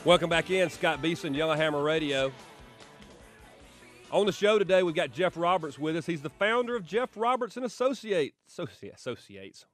Welcome back in, Scott Beeson, Yellowhammer Radio. On the show today, we've got Jeff Roberts with us. He's the founder of Jeff Roberts and Associates.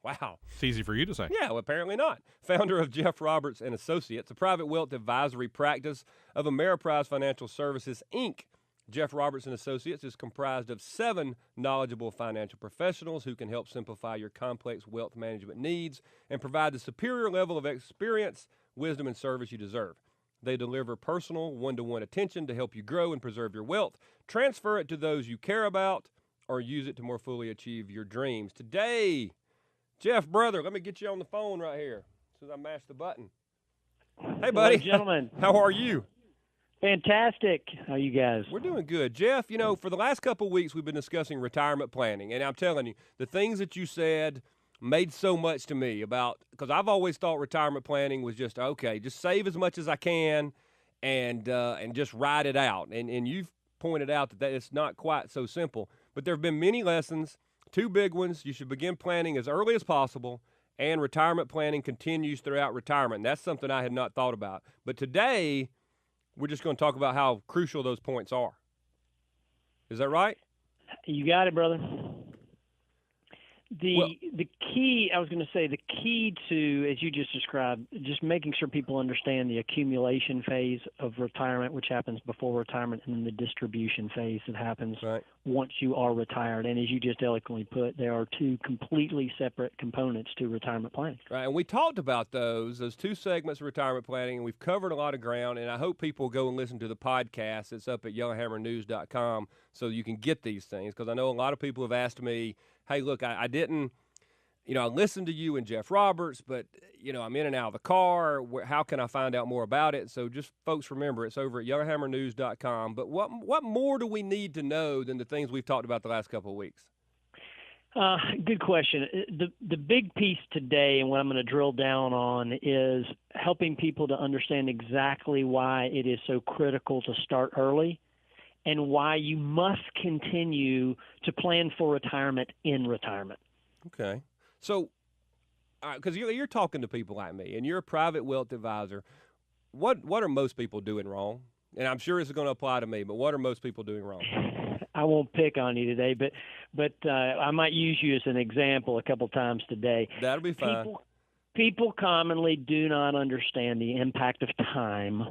Wow. It's easy for you to say. Yeah, well, apparently not. Founder of Jeff Roberts and Associates, a private wealth advisory practice of Ameriprise Financial Services, Inc. Jeff Roberts and Associates is comprised of 7 knowledgeable financial professionals who can help simplify your complex wealth management needs and provide the superior level of experience, wisdom, and service you deserve. They deliver personal, one-to-one attention to help you grow and preserve your wealth, transfer it to those you care about, or use it to more fully achieve your dreams. Today, Jeff, brother, let me get you on the phone right here as soon as I mash the button. Hey, buddy. Hello, gentlemen. How are you? Fantastic. How are you guys? We're doing good. Jeff, for the last couple of weeks, we've been discussing retirement planning, and I'm telling you, the things that you said made so much to me about, because I've always thought retirement planning was just, okay, just save as much as I can and just ride it out. And you've pointed out that it's not quite so simple. But there have been many lessons, 2 big ones. You should begin planning as early as possible, and retirement planning continues throughout retirement. And that's something I had not thought about. But today, we're just going to talk about how crucial those points are. Is that right? You got it, brother. The key to, as you just described, just making sure people understand the accumulation phase of retirement, which happens before retirement, and then the distribution phase that happens once you are retired. And as you just eloquently put, there are 2 completely separate components to retirement planning. Right, and we talked about those 2 segments of retirement planning, and we've covered a lot of ground, and I hope people go and listen to the podcast. It's up at yellowhammernews.com so you can get these things, because I know a lot of people have asked me, hey, look, I didn't, I listened to you and Jeff Roberts, but, I'm in and out of the car. How can I find out more about it? So just folks remember, it's over at yellowhammernews.com. But what more do we need to know than the things we've talked about the last couple of weeks? Good question. The big piece today, and what I'm going to drill down on, is helping people to understand exactly why it is so critical to start early, and why you must continue to plan for retirement in retirement. Okay. So, because you're talking to people like me, and you're a private wealth advisor, what are most people doing wrong? And I'm sure it's going to apply to me, but what are most people doing wrong? I won't pick on you today, but I might use you as an example a couple times today. That'll be fine. People commonly do not understand the impact of time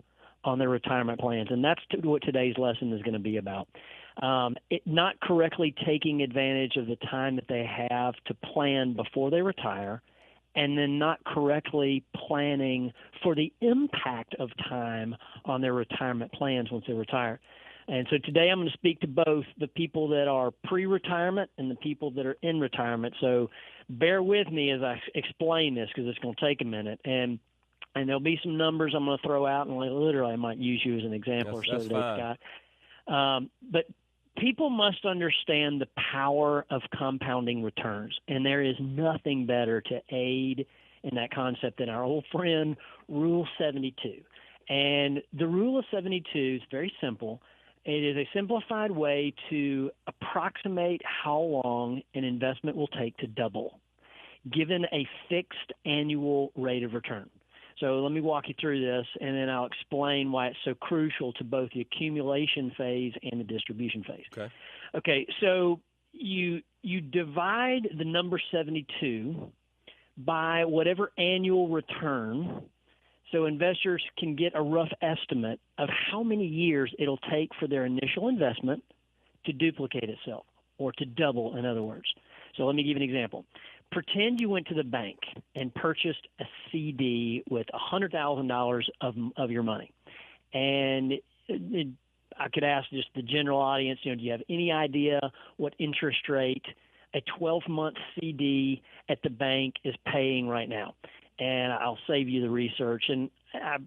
on their retirement plans, and that's what today's lesson is going to be about. Not correctly taking advantage of the time that they have to plan before they retire, and then not correctly planning for the impact of time on their retirement plans once they retire. And so today I'm going to speak to both the people that are pre-retirement and the people that are in retirement. So bear with me as I explain this, because it's going to take a minute. And there'll be some numbers I'm going to throw out, and literally I might use you as an example or so today, Scott. But people must understand the power of compounding returns, and there is nothing better to aid in that concept than our old friend Rule 72. And the Rule of 72 is very simple. It is a simplified way to approximate how long an investment will take to double, given a fixed annual rate of return. So let me walk you through this, and then I'll explain why it's so crucial to both the accumulation phase and the distribution phase. Okay, so you divide the number 72 by whatever annual return, so investors can get a rough estimate of how many years it'll take for their initial investment to duplicate itself, or to double, in other words. So let me give you an example. Pretend you went to the bank and purchased a CD with $100,000 of your money. And I could ask just the general audience, do you have any idea what interest rate a 12-month CD at the bank is paying right now? And I'll save you the research. And I've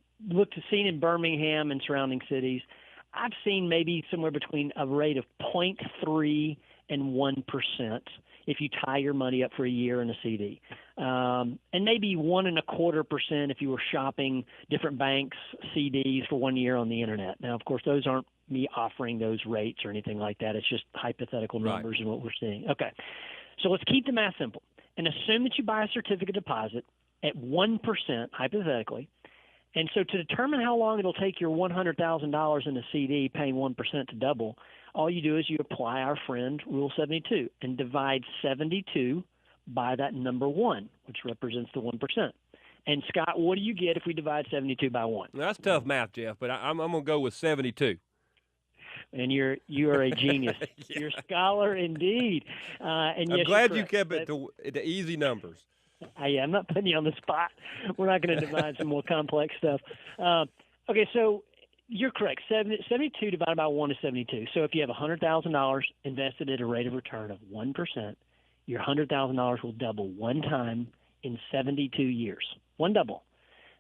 seen in Birmingham and surrounding cities, I've seen maybe somewhere between a rate of 0.3 and 1% if you tie your money up for a year in a CD, and maybe 1.25% if you were shopping different banks' CDs for 1 year on the internet. Now, of course, those aren't me offering those rates or anything like that. It's just hypothetical numbers and what we're seeing. Okay, so let's keep the math simple and assume that you buy a certificate deposit at 1%, hypothetically, And so to determine how long it'll take your $100,000 in a CD paying 1% to double, all you do is you apply our friend Rule 72 and divide 72 by that number 1, which represents the 1%. And Scott, what do you get if we divide 72 by 1? Now, that's tough math, Jeff, but I'm going to go with 72. And you are a genius. Yeah. You're a scholar indeed. And I'm yes, glad you're you kept correct. it to easy numbers. I'm not putting you on the spot. We're not going to divide some more complex stuff. Okay, so you're correct. 72 divided by 1 is 72. So if you have $100,000 invested at a rate of return of 1%, your $100,000 will double one time in 72 years. One double.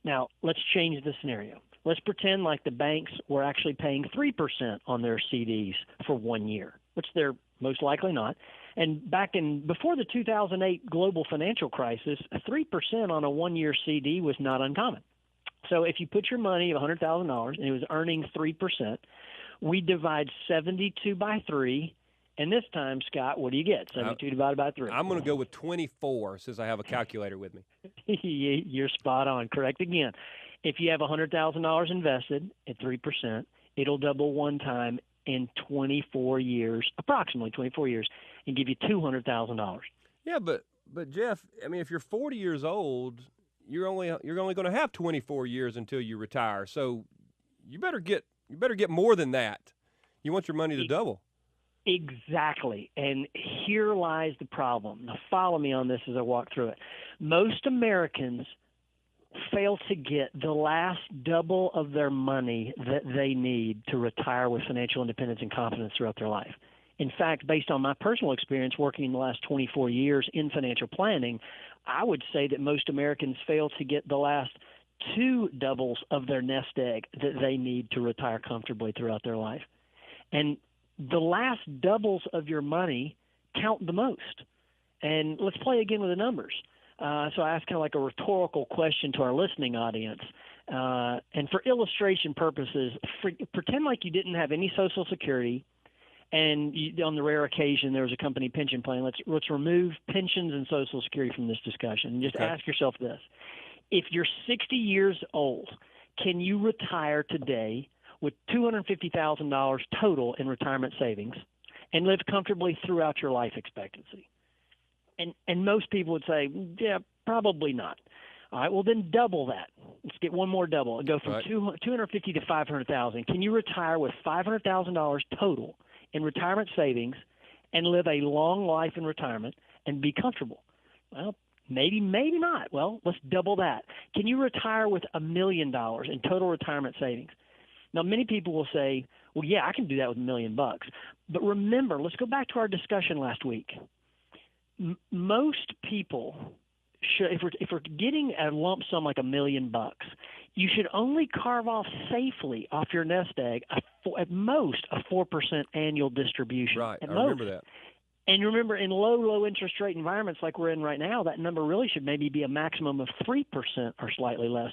Now, let's change the scenario. Let's pretend like the banks were actually paying 3% on their CDs for 1 year, which they're most likely not. And before the 2008 global financial crisis, 3% on a 1-year CD was not uncommon. So if you put your money of $100,000 and it was earning 3%, we divide 72 by 3. And this time, Scott, what do you get? 72 divided by 3. I'm going to go with 24 since I have a calculator with me. You're spot on. Correct again. If you have $100,000 invested at 3%, it'll double one time in 24 years, approximately 24 years, and give you $200,000. Yeah, but Jeff, I mean, if you're 40 years old, you're only going to have 24 years until you retire. So you better get more than that. You want your money to double. Exactly. And here lies the problem. Now follow me on this as I walk through it. Most Americans fail to get the last double of their money that they need to retire with financial independence and confidence throughout their life. In fact, based on my personal experience working in the last 24 years in financial planning, I would say that most Americans fail to get the last 2 doubles of their nest egg that they need to retire comfortably throughout their life. And the last doubles of your money count the most. And let's play again with the numbers. So I asked kind of like a rhetorical question to our listening audience. And for illustration purposes, pretend like you didn't have any Social Security, and on the rare occasion there was a company pension plan. Let's remove pensions and Social Security from this discussion. And just ask yourself this. If you're 60 years old, can you retire today with $250,000 total in retirement savings and live comfortably throughout your life expectancy? And most people would say, yeah, probably not. All right, well, then double that. Let's get one more double and go from 250 to 500,000. Can you retire with $500,000 total in retirement savings and live a long life in retirement and be comfortable? Well, maybe not. Well, let's double that. Can you retire with $1 million in total retirement savings? Now, many people will say, well, yeah, I can do that with $1 million. But remember, let's go back to our discussion last week. Most people should, if we're getting a lump sum like $1 million, you should only carve off safely off your nest egg at most a 4% annual distribution. Right, I remember that. And remember, in low interest rate environments like we're in right now, that number really should maybe be a maximum of 3% or slightly less.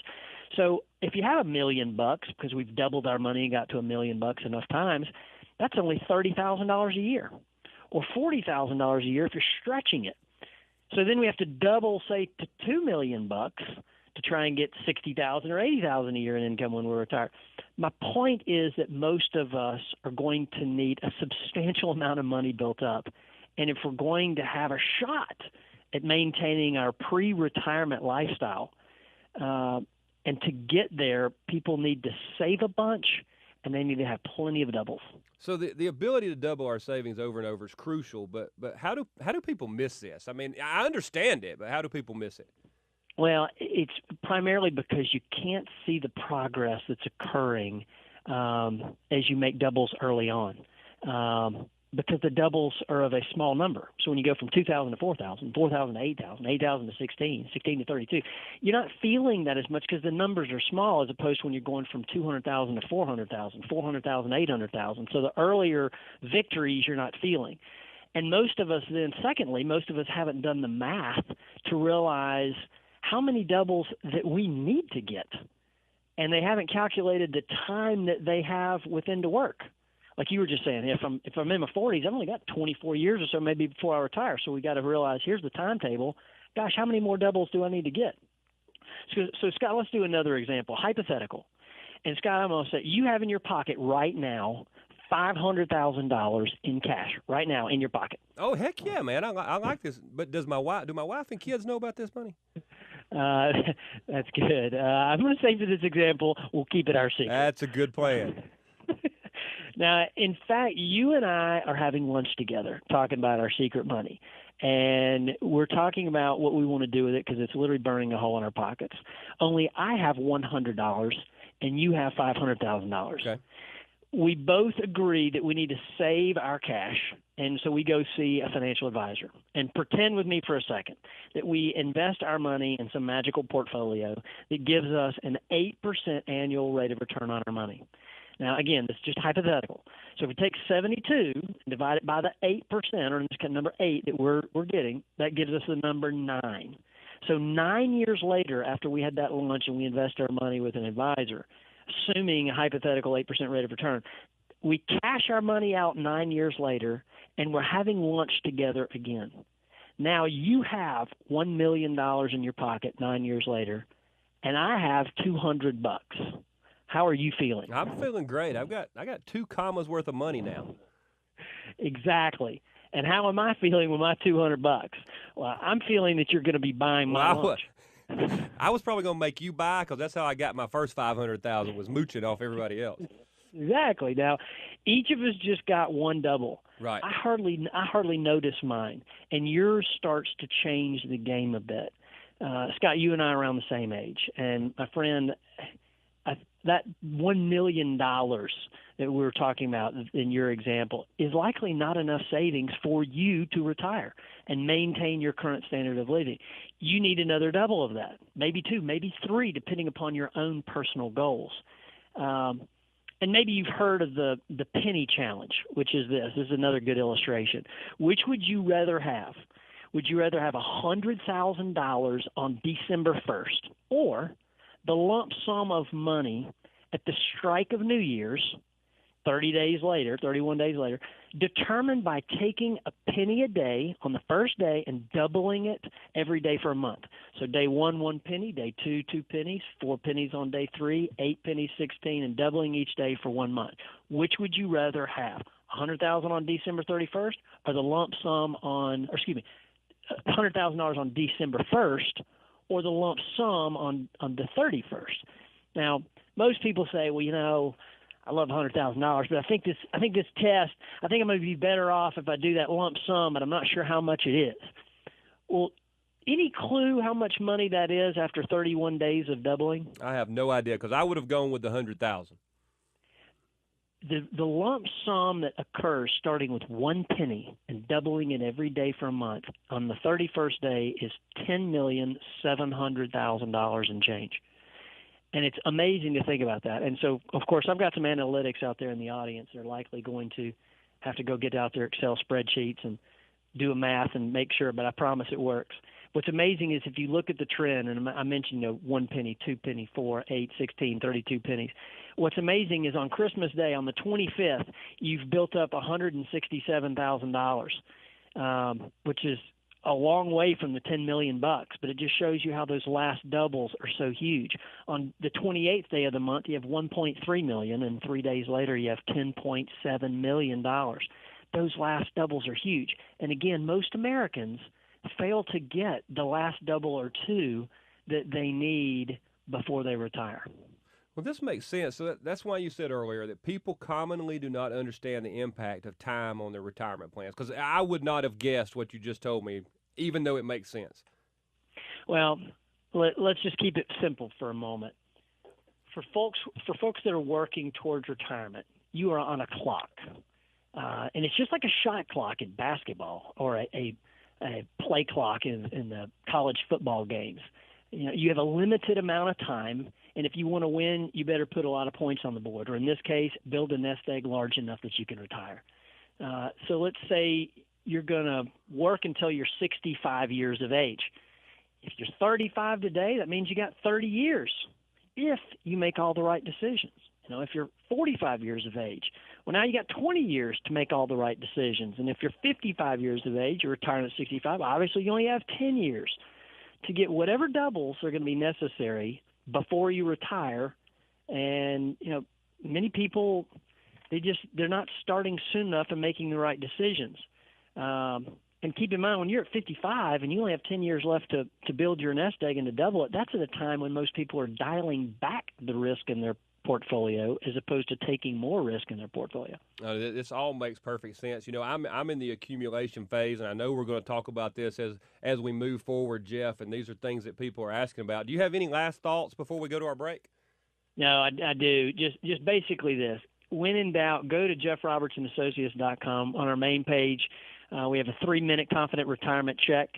So if you have $1 million, because we've doubled our money and got to $1 million enough times, that's only $30,000 a year, or $40,000 a year if you're stretching it. So then we have to double, say, to $2 million to try and get $60,000 or $80,000 a year in income when we're retired. My point is that most of us are going to need a substantial amount of money built up. And if we're going to have a shot at maintaining our pre-retirement lifestyle, and to get there, people need to save a bunch, and they need to have plenty of doubles. So the ability to double our savings over and over is crucial, but how do people miss this? I mean, I understand it, but how do people miss it? Well, it's primarily because you can't see the progress that's occurring as you make doubles early on, because the doubles are of a small number. So when you go from 2,000 to 4,000, 4,000 to 8,000, 8,000 to 16, 16 to 32, you're not feeling that as much because the numbers are small, as opposed to when you're going from 200,000 to 400,000, 400,000, 800,000. So the earlier victories you're not feeling. And most of us then, secondly, most of us haven't done the math to realize how many doubles that we need to get. And they haven't calculated the time that they have within to work. Like you were just saying, if I'm in my 40s, I've only got 24 years or so maybe before I retire. So we got to realize, here's the timetable. Gosh, how many more doubles do I need to get? So Scott, let's do another example, hypothetical. And Scott, I'm going to say you have in your pocket right now $500,000 in cash right now in your pocket. Oh, heck yeah, man. I like this. But do my wife and kids know about this money? That's good. I'm going to say for this example, we'll keep it our secret. That's a good plan. Now, in fact, you and I are having lunch together talking about our secret money. And we're talking about what we want to do with it because it's literally burning a hole in our pockets. Only I have $100 and you have $500,000. Okay. We both agree that we need to save our cash, and so we go see a financial advisor. And pretend with me for a second that we invest our money in some magical portfolio that gives us an 8% annual rate of return on our money. Now, again, this is just hypothetical. So if we take 72 and divide it by the 8%, or in this case, number 8 that we're getting, that gives us the number 9. So 9 years later, after we had that lunch and we invest our money with an advisor, assuming a hypothetical 8% rate of return, we cash our money out 9 years later, and we're having lunch together again. Now you have $1 million in your pocket 9 years later, and I have $200. How are you feeling? I'm feeling great. I got 2 commas worth of money now. Exactly. And how am I feeling with my $200? Well, I'm feeling that you're going to be buying my lunch. I was probably going to make you buy because that's how I got my first $500,000 was mooching off everybody else. Exactly. Now, each of us just got one double. Right. I hardly notice mine, and yours starts to change the game a bit. Scott, you and I are around the same age, and my friend, that $1 million that we were talking about in your example is likely not enough savings for you to retire and maintain your current standard of living. You need another double of that, maybe 2, maybe 3, depending upon your own personal goals. And maybe you've heard of the penny challenge, which is this. This is another good illustration. Which would you rather have? Would you rather have $100,000 on December 1st or the lump sum of money at the strike of New Year's, 31 days later, determined by taking a penny a day on the first day and doubling it every day for a month? So day 1, 1 penny, day 2, 2 pennies, 4 pennies on day 3, 8 pennies, 16, and doubling each day for 1 month. Which would you rather have, $100,000 on December 31st or the lump sum $100,000 on December 1st or the lump sum on the 31st? Now, most people say, well, I love $100,000, but I think this test, I think I'm going to be better off if I do that lump sum, but I'm not sure how much it is. Well, any clue how much money that is after 31 days of doubling? I have no idea because I would have gone with the 100,000. The lump sum that occurs starting with 1 penny and doubling it every day for a month on the 31st day is $10,700,000 and change. And it's amazing to think about that. And so, of course, I've got some analytics out there in the audience. They're likely going to have to go get out their Excel spreadsheets and do a math and make sure, but I promise it works. What's amazing is if you look at the trend, and I mentioned 1 penny, 2 penny, 4, 8, 16, 32 pennies. What's amazing is on Christmas Day, on the 25th, you've built up $167,000, which is a long way from the $10 million, but it just shows you how those last doubles are so huge. On the 28th day of the month, you have $1.3 million, and 3 days later, you have $10.7 million. Those last doubles are huge. And again, most Americans fail to get the last double or 2 that they need before they retire. Well, this makes sense. So that's why you said earlier that people commonly do not understand the impact of time on their retirement plans, because I would not have guessed what you just told me, even though it makes sense. Well, let's just keep it simple for a moment. For folks that are working towards retirement, you are on a clock, and it's just like a shot clock in basketball or a play clock in the college football games. You have a limited amount of time, and if you want to win, you better put a lot of points on the board, or in this case, build a nest egg large enough that you can retire. So let's say you're going to work until you're 65 years of age. If you're 35 today, that means you got 30 years if you make all the right decisions. If you're 45 years of age, well, now you got 20 years to make all the right decisions. And if you're 55 years of age, you're retiring at 65, obviously you only have 10 years to get whatever doubles are going to be necessary before you retire. And, many people, they're not starting soon enough and making the right decisions. And keep in mind, when you're at 55 and you only have 10 years left to build your nest egg and to double it, that's at a time when most people are dialing back the risk in their portfolio as opposed to taking more risk in their portfolio. This all makes perfect sense. I'm in the accumulation phase, and I know we're going to talk about this as we move forward, Jeff, and these are things that people are asking about. Do you have any last thoughts before we go to our break? No, I do. Just basically this. When in doubt, go to jeffrobertsonassociates.com. On our main page, we have a 3-minute confident retirement check.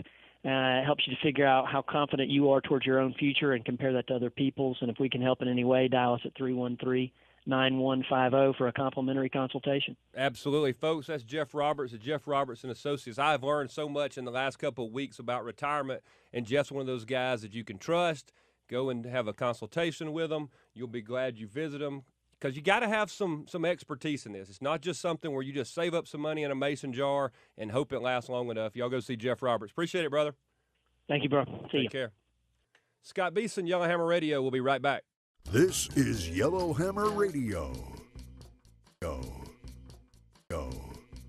It helps you to figure out how confident you are towards your own future and compare that to other people's. And if we can help in any way, dial us at 313-9150 for a complimentary consultation. Absolutely, folks. That's Jeff Roberts at Jeff Roberts and Associates. I've learned so much in the last couple of weeks about retirement, and Jeff's one of those guys that you can trust. Go and have a consultation with him. You'll be glad you visit him, because you got to have some expertise in this. It's not just something where you just save up some money in a mason jar and hope it lasts long enough. Y'all go see Jeff Roberts. Appreciate it, brother. Thank you, bro. See you. Take care. Scott Beeson, Yellowhammer Radio. We'll be right back. This is Yellowhammer Radio.